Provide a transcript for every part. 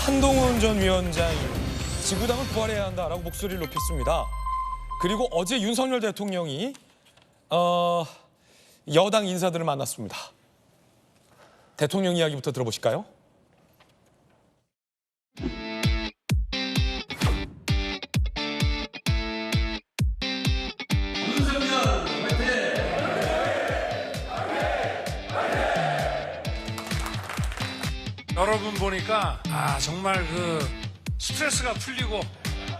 한동훈 전 위원장이 지구당을 부활해야 한다라고 목소리를 높였습니다. 그리고 어제 윤석열 대통령이 여당 인사들을 만났습니다. 대통령 이야기부터 들어보실까요? 여러분 보니까 정말 스트레스가 풀리고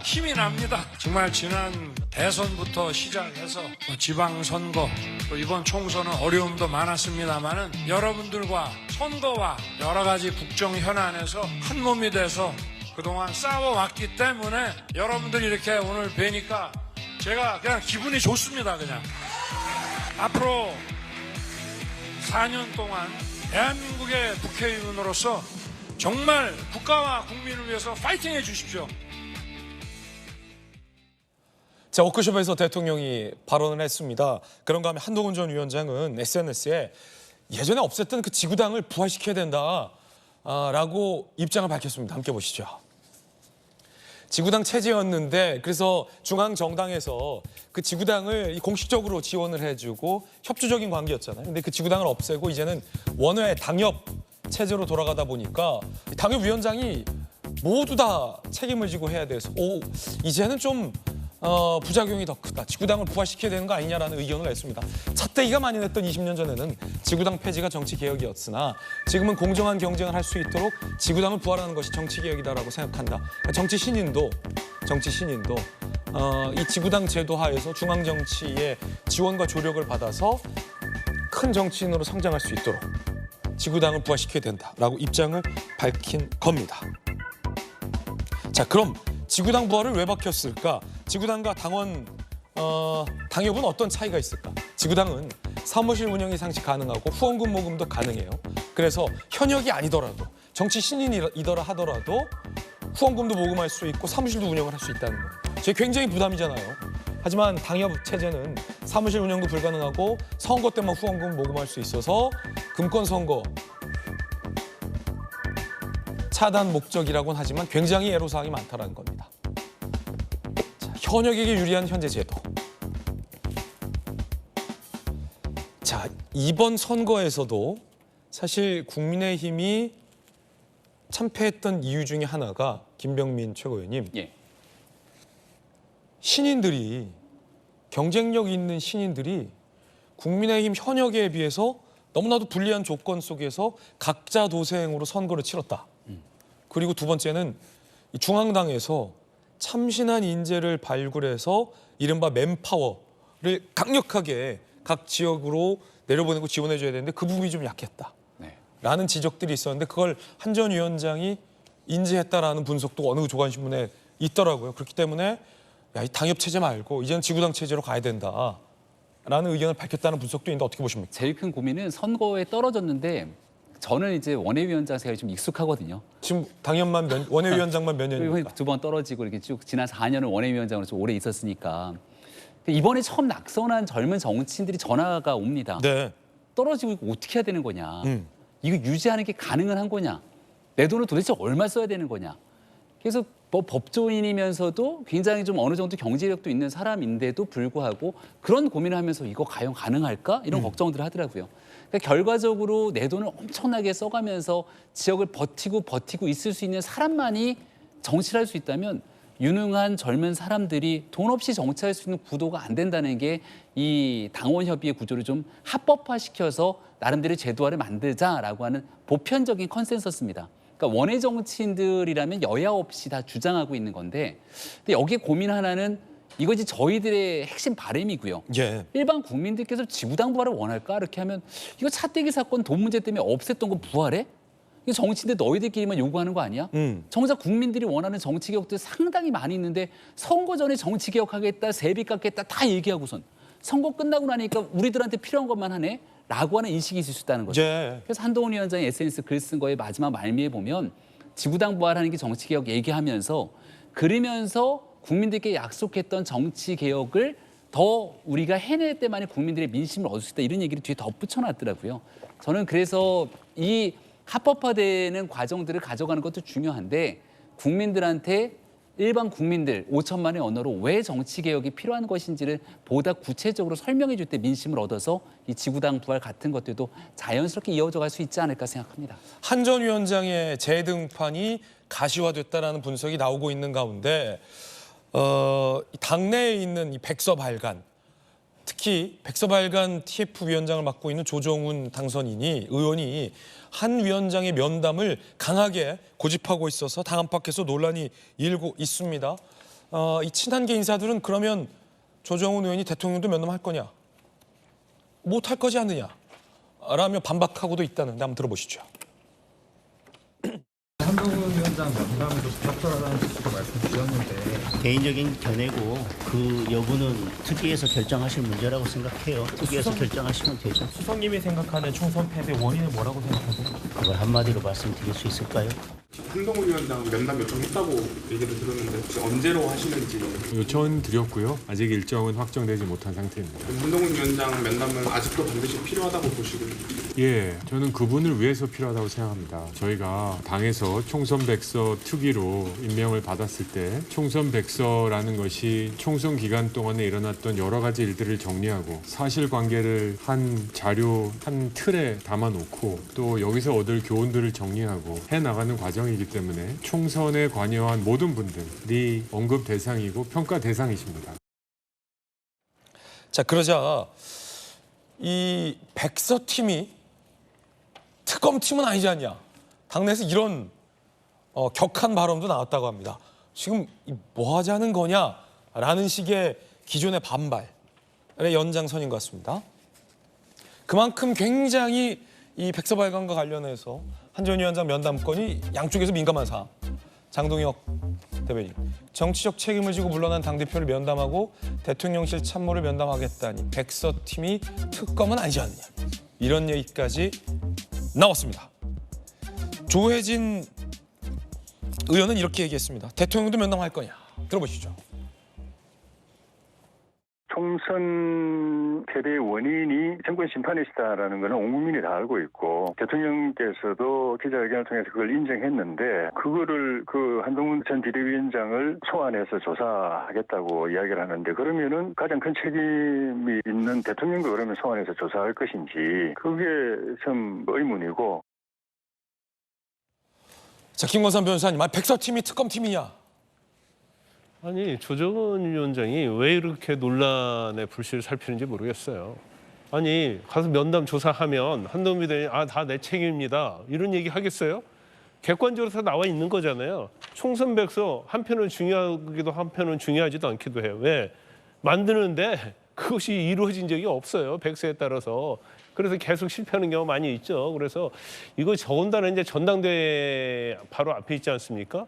힘이 납니다. 정말 지난 대선부터 시작해서 지방선거 또 이번 총선은 어려움도 많았습니다만은 여러분들과 선거와 여러 가지 국정 현안에서 한 몸이 돼서 그동안 싸워왔기 때문에 여러분들이 이렇게 오늘 뵈니까 제가 그냥 기분이 좋습니다. 그냥 앞으로 4년 동안 대한민국의 국회의원으로서 정말 국가와 국민을 위해서 파이팅해 주십시오. 자, 워크숍에서 대통령이 발언을 했습니다. 그런가 하면 한동훈 전 위원장은 SNS에 예전에 없앴던 그 지구당을 부활시켜야 된다라고 입장을 밝혔습니다. 함께 보시죠. 지구당 체제였는데 그래서 중앙정당에서 그 지구당을 공식적으로 지원을 해주고 협조적인 관계였잖아요. 근데 그 지구당을 없애고 이제는 원외 당협 체제로 돌아가다 보니까 당협위원장이 모두 다 책임을 지고 해야 돼서 이제는 좀 부작용이 더 크다. 지구당을 부활시켜야 되는 거 아니냐라는 의견을 냈습니다. 찻대기가 많이 냈던 20년 전에는 지구당 폐지가 정치개혁이었으나 지금은 공정한 경쟁을 할 수 있도록 지구당을 부활하는 것이 정치개혁이다라고 생각한다. 정치 신인도 이 지구당 제도 하에서 중앙정치의 지원과 조력을 받아서 큰 정치인으로 성장할 수 있도록 지구당을 부활시켜야 된다라고 입장을 밝힌 겁니다. 자, 그럼 지구당 부활을 왜 바뀌었을까? 지구당과 당협은 어떤 차이가 있을까? 지구당은 사무실 운영이 상시 가능하고 후원금 모금도 가능해요. 그래서 현역이 아니더라도 정치 신인이더라 하더라도 후원금도 모금할 수 있고 사무실도 운영을 할 수 있다는 거예요. 저게 굉장히 부담이잖아요. 하지만 당협 체제는 사무실 운영도 불가능하고 선거 때만 후원금 모금할 수 있어서 금권 선거 차단 목적이라고는 하지만 굉장히 애로사항이 많다는 겁니다. 자, 현역에게 유리한 현재 제도. 자, 이번 선거에서도 사실 국민의힘이 참패했던 이유 중에 하나가 김병민 최고위원님. 신인들이 경쟁력 있는 신인들이 국민의힘 현역에 비해서 너무나도 불리한 조건 속에서 각자 도생으로 선거를 치렀다. 그리고 두 번째는 중앙당에서 참신한 인재를 발굴해서 이른바 맨파워를 강력하게 각 지역으로 내려보내고 지원해줘야 되는데 그 부분이 좀 약했다. 라는 지적들이 있었는데 그걸 한 전 위원장이 인지했다라는 분석도 어느 조간신문에 있더라고요. 그렇기 때문에 이 당협 체제 말고 이제는 지구당 체제로 가야 된다라는 의견을 밝혔다는 분석도 있는데 어떻게 보십니까? 제일 큰 고민은 선거에 떨어졌는데 저는 이제 원외위원장 생각이 좀 익숙하거든요. 지금 당협만 원외위원장만 몇 년입니까? 2번 떨어지고 이렇게 쭉 지난 4년을 원외위원장으로 좀 오래 있었으니까 이번에 처음 낙선한 젊은 정치인들이 전화가 옵니다. 네. 떨어지고 이거 어떻게 해야 되는 거냐. 이거 유지하는 게 가능은 한 거냐. 내 돈을 도대체 얼마 써야 되는 거냐. 그래서 법조인이면서도 굉장히 좀 어느 정도 경제력도 있는 사람인데도 불구하고 그런 고민을 하면서 이거 과연 가능할까? 이런 걱정들을 하더라고요. 그러니까 결과적으로 내 돈을 엄청나게 써가면서 지역을 버티고 있을 수 있는 사람만이 정치를 할 수 있다면 유능한 젊은 사람들이 돈 없이 정치할 수 있는 구도가 안 된다는 게 이 당원협의회 구조를 좀 합법화시켜서 나름대로 제도화를 만들자라고 하는 보편적인 컨센서스입니다. 그러니까 원외 정치인들이라면 여야 없이 다 주장하고 있는 건데 근데 여기에 고민 하나는 이것이 저희들의 핵심 바람이고요. 일반 국민들께서 지구당 부활을 원할까? 이렇게 하면 이거 차떼기 사건 돈 문제 때문에 없앴던 거 부활해? 이거 정치인들 너희들끼리만 요구하는 거 아니야? 정작 국민들이 원하는 정치개혁들 상당히 많이 있는데 선거 전에 정치개혁하겠다, 세비 깎겠다 다 얘기하고선 선거 끝나고 나니까 우리들한테 필요한 것만 하네? 라고 하는 인식이 있을 수 있다는 거죠. 그래서 한동훈 위원장이 SNS 글 쓴 거에 마지막 말미에 보면 지구당 부활하는 게 정치개혁 얘기하면서 그러면서 국민들께 약속했던 정치개혁을 더 우리가 해낼 때만이 국민들의 민심을 얻을 수 있다 이런 얘기를 뒤에 덧붙여 놨더라고요. 저는 그래서 이 합법화되는 과정들을 가져가는 것도 중요한데 국민들한테 일반 국민들 5천만의 언어로 왜 정치개혁이 필요한 것인지를 보다 구체적으로 설명해 줄 때 민심을 얻어서 이 지구당 부활 같은 것들도 자연스럽게 이어져 갈 수 있지 않을까 생각합니다. 한 전 위원장의 재등판이 가시화됐다라는 분석이 나오고 있는 가운데 당내에 있는 이 백서발간, 특히 백서발간 TF 위원장을 맡고 있는 조정훈 의원이 한 위원장의 면담을 강하게 고집하고 있어서 당 안팎에서 논란이 일고 있습니다. 이 친한계 인사들은 그러면 조정훈 의원이 대통령도 면담할 거냐, 못할 거지 않느냐 라며 반박하고도 있다는데 한번 들어보시죠. 한동훈 위원장 면담도 부적절하다는 식으로 말씀 주셨는데 개인적인 견해고 그 여부는 특위에서 결정하실 문제라고 생각해요. 특위에서 결정하시면 되죠. 수석님이 생각하는 총선 패배 원인은 뭐라고 생각하세요? 그걸 한마디로 말씀드릴 수 있을까요? 한동훈 위원장 면담 요청했다고 얘기를 들었는데 혹시 언제로 하시는지. 요청은 드렸고요. 아직 일정은 확정되지 못한 상태입니다. 한동훈 위원장 면담은 아직도 반드시 필요하다고 보시고. 예, 저는 그분을 위해서 필요하다고 생각합니다. 저희가 당에서 총선 백서 특위로 임명을 받았을 때 총선 백서라는 것이 총선 기간 동안에 일어났던 여러 가지 일들을 정리하고 사실관계를 한 자료, 한 틀에 담아놓고 또 여기서 얻을 교훈들을 정리하고 해나가는 과정이기 때문에 총선에 관여한 모든 분들이 언급 대상이고 평가 대상이십니다. 자, 그러자 이 백서팀이 특검팀은 아니지 않냐. 당내에서 이런 격한 발언도 나왔다고 합니다. 지금 뭐 하자는 거냐라는 식의 기존의 반발의 연장선인 것 같습니다. 그만큼 굉장히 이 백서발간과 관련해서 한 전 위원장 면담권이 양쪽에서 민감한 사안. 장동혁 대변인, 정치적 책임을 지고 물러난 당대표를 면담하고 대통령실 참모를 면담하겠다니 백서팀이 특검은 아니지 않느냐. 이런 얘기까지 나왔습니다. 조혜진 의원은 이렇게 얘기했습니다. 대통령도 면담할 거냐. 들어보시죠. 총선 패배의 원인이 정권 심판이시다라는 것은 온 국민이 다 알고 있고 대통령께서도 기자회견을 통해서 그걸 인정했는데 그거를 그 한동훈 전 비대위원장을 소환해서 조사하겠다고 이야기를 하는데 그러면은 가장 큰 책임이 있는 대통령도 그러면 소환해서 조사할 것인지 그게 참 의문이고. 자, 김건삼 변호사님, 백서팀이 특검팀이냐? 아니 조정훈 위원장이 왜 이렇게 논란의 불씨를 살피는지 모르겠어요. 아니 가서 면담 조사하면 한동훈 비대위원장이 다 내 책임입니다. 이런 얘기 하겠어요? 객관적으로 다 나와 있는 거잖아요. 총선 백서 한편은 중요하기도 한편은 중요하지도 않기도 해요. 왜? 만드는데 그것이 이루어진 적이 없어요. 백서에 따라서. 그래서 계속 실패하는 경우가 많이 있죠. 그래서 이거 더군다나 이제 전당대회 바로 앞에 있지 않습니까?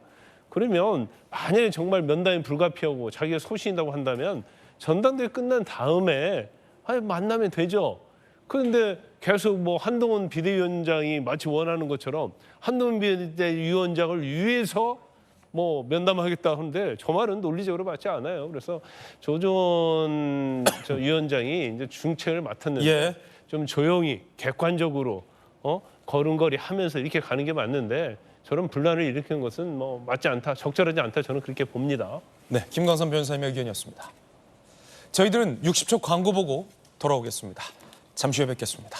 그러면 만약에 정말 면담이 불가피하고 자기가 소신이라고 한다면 전당대회 끝난 다음에 만나면 되죠. 그런데 계속 뭐 한동훈 비대위원장이 마치 원하는 것처럼 한동훈 비대위원장을 위해서 뭐 면담하겠다 하는데 저 말은 논리적으로 맞지 않아요. 그래서 조정훈 위원장이 이제 중책을 맡았는데 예. 좀 조용히 객관적으로 걸음걸이 하면서 이렇게 가는 게 맞는데 저런 분란을 일으키는 것은 뭐 맞지 않다, 적절하지 않다 저는 그렇게 봅니다. 네, 김광선 변호사님의 의견이었습니다. 저희들은 60초 광고 보고 돌아오겠습니다. 잠시 후에 뵙겠습니다.